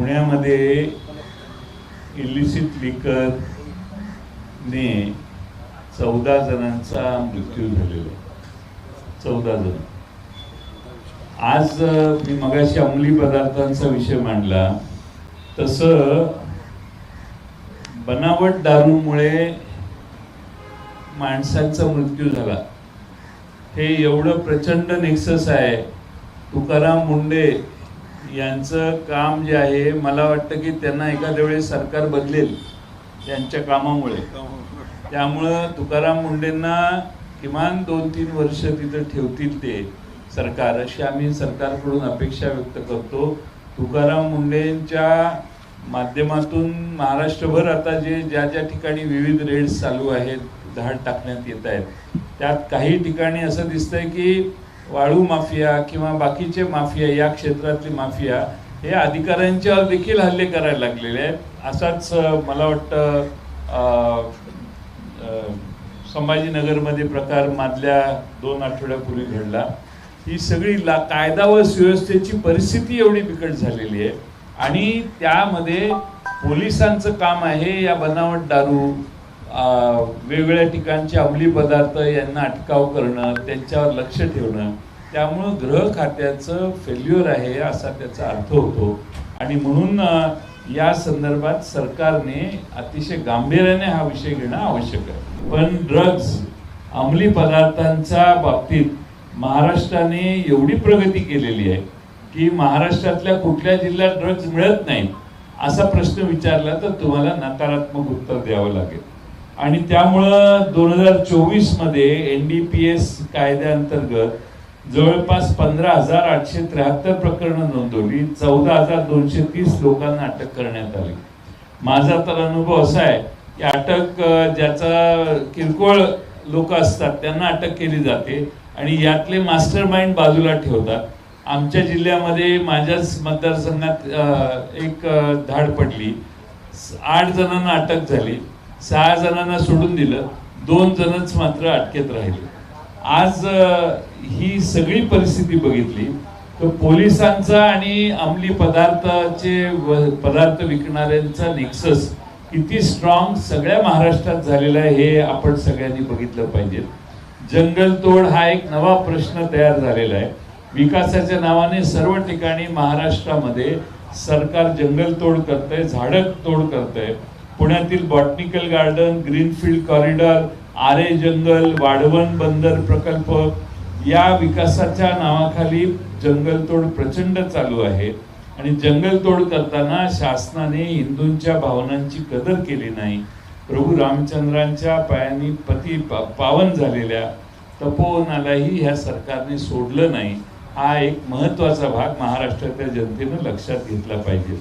पुण्यामध्ये इलिसिट लिकरने 14 जणांचा मृत्यू झालेला आहे. 14 जण. आज मी मगाशी अंमली पदार्थांचा विषय मांडला तसं बनावट दारूमुळे माणसांचा मृत्यू झाला हे एवढं प्रचंड नेक्सस आहे. तुकाराम मुंडे यांचं काम जे आहे, मला वाटतं की त्यांना एखाद्या वेळेस सरकार बदलेल त्यांच्या कामामुळे. त्यामुळं तुकाराम मुंडेंना किमान 2-3 वर्ष तिथं ठेवतील ते सरकार, अशी आम्ही सरकारकडून अपेक्षा व्यक्त करतो. तुकाराम मुंडेंच्या माध्यमातून महाराष्ट्रभर आता ज्या ठिकाणी विविध रेड्स चालू आहेत, धाड टाकण्यात येत आहेत, त्यात काही ठिकाणी असं दिसतंय की वाळू माफिया किंवा बाकीचे माफिया, या क्षेत्रातली माफिया हे अधिकाऱ्यांच्यावर देखील हल्ले करायला लागलेले आहेत. असाच मला वाटतं संभाजीनगरमध्ये प्रकार मागल्या 2 आठवड्यापूर्वी घडला. ही सगळी कायदा व सुव्यवस्थेची परिस्थिती एवढी बिकट झालेली आहे आणि त्यामध्ये पोलिसांचं काम आहे या बनावट दारू, वेगवेगळ्या ठिकाणचे अंमली पदार्थ यांना अटकाव करणं, त्यांच्यावर लक्ष ठेवणं. त्यामुळं गृह खात्याचं फेल्युअर आहे असा त्याचा अर्थ होतो आणि म्हणून या संदर्भात सरकारने अतिशय गांभीर्याने हा विषय घेणं आवश्यक आहे. पण ड्रग्ज, अंमली पदार्थांच्या बाबतीत महाराष्ट्राने एवढी प्रगती केलेली आहे की महाराष्ट्रातल्या कुठल्या जिल्ह्यात ड्रग्ज मिळत नाहीत असा प्रश्न विचारला तर तुम्हाला नकारात्मक उत्तर द्यावं लागेल. आणि त्यामुळं 2024 मध्ये NDPS कायद्याअंतर्गत जवळपास 15,873 प्रकरणं नोंदवली, 14,230 लोकांना अटक करण्यात आली. माझा तर अनुभव असा आहे की अटक ज्याचा किरकोळ लोक असतात त्यांना अटक केली जाते आणि यातले मास्टर माइंड बाजूला ठेवतात. आमच्या जिल्ह्यामध्ये माझ्याच मतदारसंघात एक धाड पडली, 8 जणांना अटक झाली, 6 जणांना सोडून दिलं, 2 जणच मात्र अटकेत राहिले. आज ही सगळी परिस्थिती बघितली तर पोलिसांचा आणि अंमली पदार्थ विकणाऱ्यांचा नेक्सस किती स्ट्रॉंग सगळ्या महाराष्ट्रात झालेला आहे हे आपण सगळ्यांनी बघितलं पाहिजे. जंगलतोड हा एक नवा प्रश्न तयार झालेला आहे. विकासाच्या नावाने सर्व ठिकाणी महाराष्ट्रामध्ये सरकार जंगलतोड करतंय, झाडं तोड करतंय. पुण्यातील बॉटनिकल गार्डन, ग्रीनफील्ड कॉरिडॉर, आरे जंगल, वाढवण बंदर प्रकल्प या विकासाच्या नावाखाली जंगलतोड प्रचंड चालू आहे आणि जंगलतोड करताना शासनाने हिंदूंच्या भावनांची कदर केली नाही. प्रभू रामचंद्रांच्या पायांनी पावन झालेल्या तपोवनालाही ह्या सरकारने सोडलं नाही. हा एक महत्वाचा भाग महाराष्ट्राच्या जनतेनं लक्षात घेतला पाहिजे.